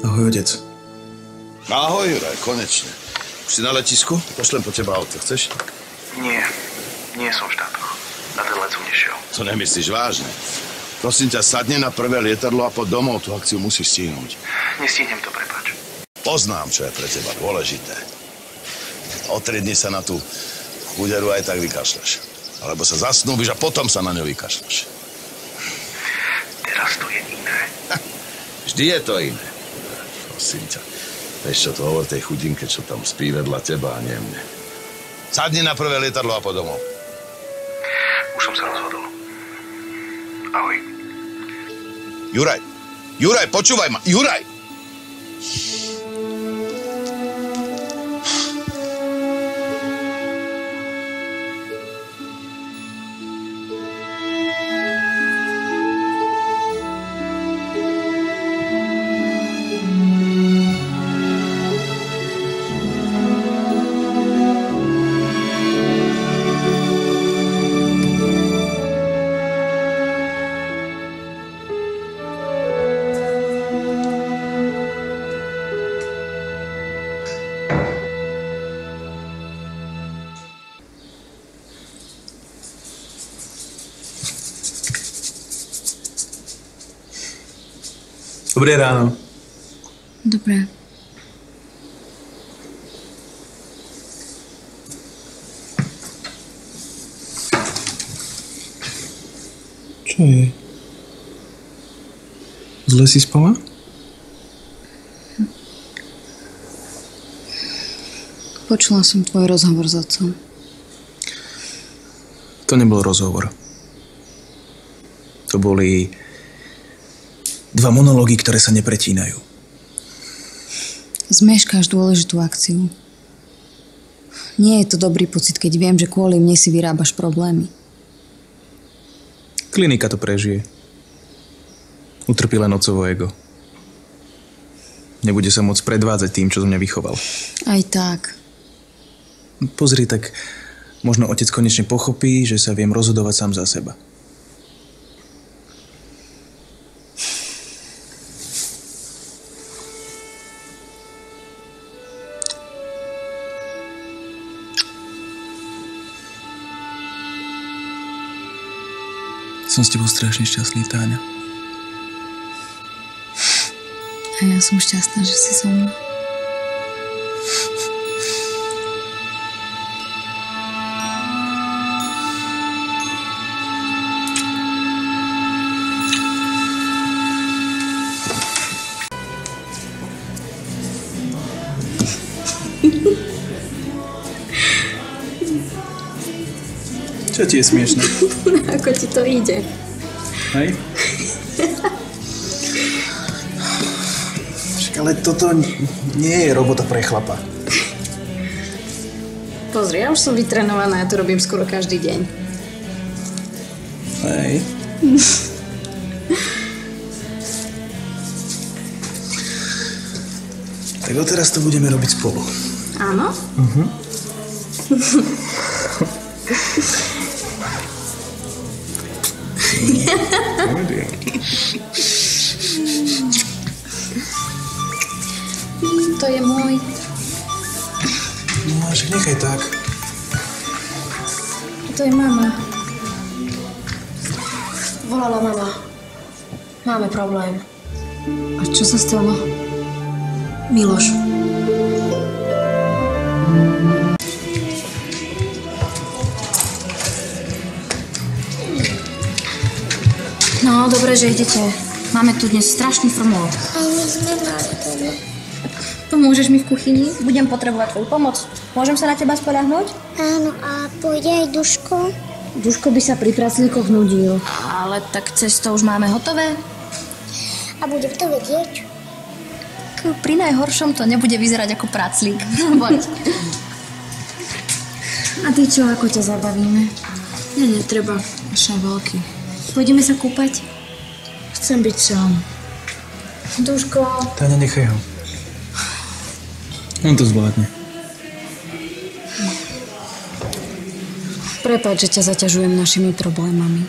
Ahoj, otec. Ahoj, Juraj, konečne. Už si na letisku? Pošlem po teba auto, chceš? Nie som v štátoch. Na ten let som nešiel. To nemyslíš vážne. Prosím ťa, sadne na prvé lietadlo a poď domov, tú akciu musíš stihnúť. Nestihnem to, prepáč. Poznám, čo je pre teba dôležité. O 3 dni sa na tú chuderu aj tak vykašľaš. Alebo sa zasnúbiš a potom sa na ňu vykašľaš. Teraz to je iné. Vždy je to iné. Prosím ťa. Vieš čo, to hovor tej chudinke, čo tam spí vedľa teba a nie mne. Sadni na prvé lietadlo a poď domov. Už som sa rozhodol. Ahoj. Juraj, počúvaj ma. Juraj! Dobré ráno. Dobré. Čo je? Zle si spala? Počula som tvoj rozhovor s otcom. To nebol rozhovor. To boli 2 monológy, ktoré sa nepretínajú. Zmeškáš dôležitú akciu. Nie je to dobrý pocit, keď viem, že kvôli mne si vyrábaš problémy. Klinika to prežije. Utrpí len otcovo ego. Nebude sa môcť predvádzať tým, čo z mňa vychoval. Aj tak. Pozri, tak možno otec konečne pochopí, že sa viem rozhodovať sám za seba. Som s tebou strašne šťastný, Táňa. A ja som šťastná, že si so mnou. Čo ti je smiešne? Ako ti to ide? Hej? Však ale toto nie je robota pre chlapa. Pozri, ja už som vytrenovaná, ja to robím skoro každý deň. Hej. Tak odteraz to budeme robiť spolu. Áno? To je môj. No, však nechaj tak. To je mama. Volala mama. Máme problém. A čo sa stalo? Miloš. No, dobre, že idete. Máme tu dnes strašný frmol. Ale my sme mali tomu. Pomôžeš mi v kuchyni? Budem potrebovať tvoju pomoc. Môžem sa na teba spoľahnúť? Áno, a pôjde aj Duško? Duško by sa pri praclíkoch nudil. Ale tak cesto už máme hotové. A budem to vedieť? Pri najhoršom to nebude vyzerať ako praclík. Poď. A ty čo, ako ťa zabavíme? Netreba. Až aj veľký. Pôjdeme sa kúpať? Chcem byť sám. Duško. Táňa, nechaj ho. On to zvládne. Prepáč, že ťa zaťažujem našimi problémami.